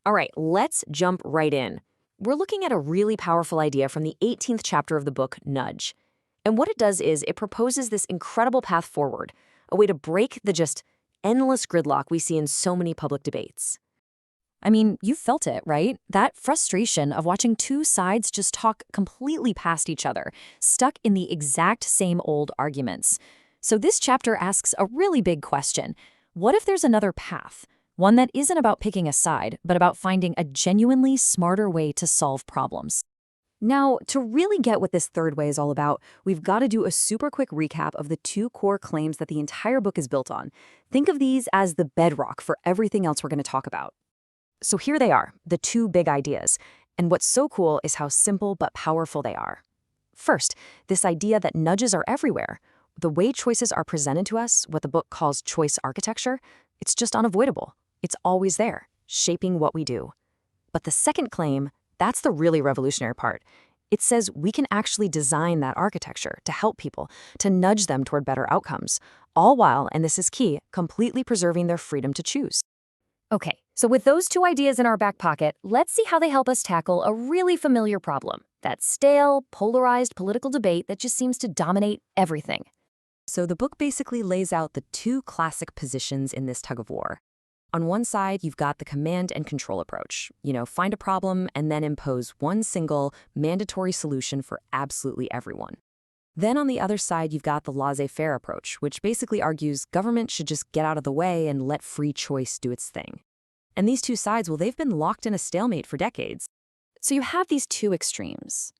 All right, let's jump right in. We're looking at a really powerful idea from the 18th chapter of the book, Nudge. And what it does is it proposes this incredible path forward, a way to break the just endless gridlock we see in so many public debates. I mean, you felt it, right? That frustration of watching two sides just talk completely past each other, stuck in the exact same old arguments. So this chapter asks a really big question. What if there's another path? One that isn't about picking a side, but about finding a genuinely smarter way to solve problems. Now, to really get what this third way is all about, we've got to do a super quick recap of the two core claims that the entire book is built on. Think of these as the bedrock for everything else we're going to talk about. So here they are, the two big ideas. And what's so cool is how simple but powerful they are. First, this idea that nudges are everywhere. The way choices are presented to us, what the book calls choice architecture, it's just unavoidable. It's always there, shaping what we do. But the second claim, that's the really revolutionary part. It says we can actually design that architecture to help people, to nudge them toward better outcomes, all while, and this is key, completely preserving their freedom to choose. Okay, so with those two ideas in our back pocket, let's see how they help us tackle a really familiar problem, that stale, polarized political debate that just seems to dominate everything. So the book basically lays out the two classic positions in this tug of war. On one side, you've got the command and control approach. Find a problem and then impose one single, mandatory solution for absolutely everyone. Then on the other side, you've got the laissez-faire approach, which basically argues government should just get out of the way and let free choice do its thing. And these two sides, well, they've been locked in a stalemate for decades. So you have these two extremes.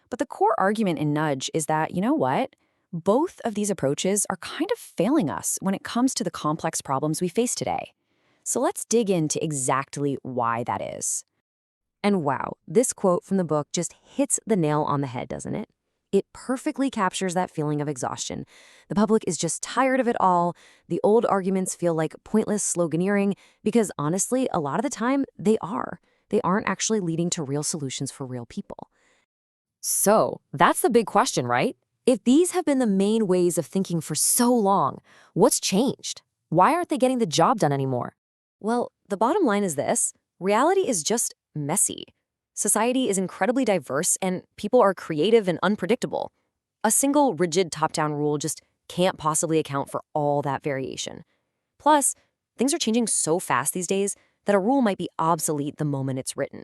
But the core argument in Nudge is that, you know what? Both of these approaches are kind of failing us when it comes to the complex problems we face today. So let's dig into exactly why that is. And wow, this quote from the book just hits the nail on the head, doesn't it? It perfectly captures that feeling of exhaustion. The public is just tired of it all. The old arguments feel like pointless sloganeering because honestly, a lot of the time, they are. They aren't actually leading to real solutions for real people. So that's the big question, right? If these have been the main ways of thinking for so long, what's changed? Why aren't they getting the job done anymore? Well, the bottom line is this. Reality is just messy. Society is incredibly diverse, and people are creative and unpredictable. A single rigid top-down rule just can't possibly account for all that variation. Plus, things are changing so fast these days that a rule might be obsolete the moment it's written.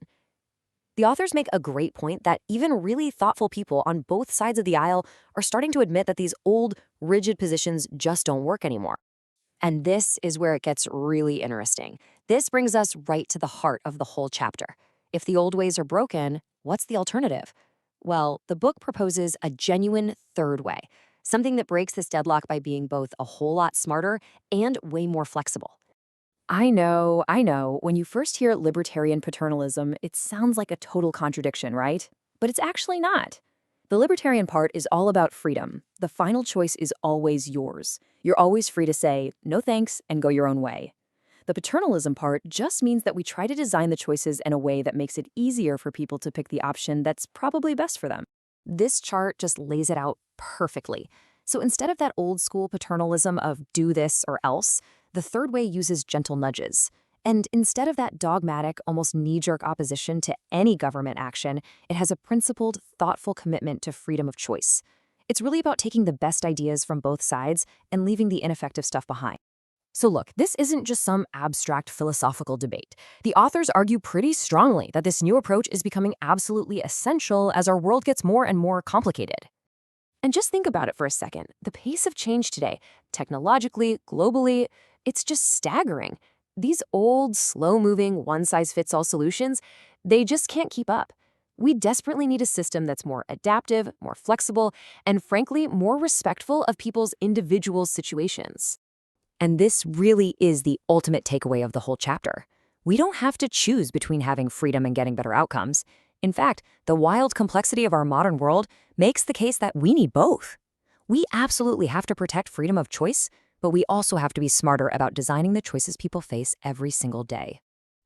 The authors make a great point that even really thoughtful people on both sides of the aisle are starting to admit that these old, rigid positions just don't work anymore. And this is where it gets really interesting. This brings us right to the heart of the whole chapter. If the old ways are broken, what's the alternative? Well, the book proposes a genuine third way, something that breaks this deadlock by being both a whole lot smarter and way more flexible. I know, when you first hear libertarian paternalism, it sounds like a total contradiction, right? But it's actually not. The libertarian part is all about freedom. The final choice is always yours. You're always free to say, no thanks, and go your own way. The paternalism part just means that we try to design the choices in a way that makes it easier for people to pick the option that's probably best for them. This chart just lays it out perfectly. So instead of that old school paternalism of do this or else, the third way uses gentle nudges. And instead of that dogmatic, almost knee-jerk opposition to any government action, it has a principled, thoughtful commitment to freedom of choice. It's really about taking the best ideas from both sides and leaving the ineffective stuff behind. So look, this isn't just some abstract philosophical debate. The authors argue pretty strongly that this new approach is becoming absolutely essential as our world gets more and more complicated. And just think about it for a second. The pace of change today, technologically, globally, it's just staggering. These old, slow-moving, one-size-fits-all solutions, they just can't keep up. We desperately need a system that's more adaptive, more flexible, and frankly, more respectful of people's individual situations. And this really is the ultimate takeaway of the whole chapter. We don't have to choose between having freedom and getting better outcomes. In fact, the wild complexity of our modern world makes the case that we need both. We absolutely have to protect freedom of choice, but we also have to be smarter about designing the choices people face every single day.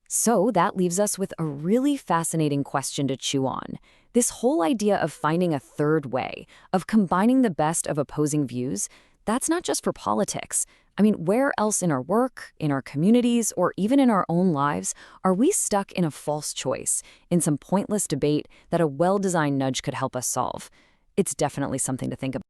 So that leaves us with a really fascinating question to chew on. This whole idea of finding a third way, of combining the best of opposing views, that's not just for politics. I mean, where else in our work, in our communities, or even in our own lives are we stuck in a false choice, in some pointless debate that a well-designed nudge could help us solve? It's definitely something to think about.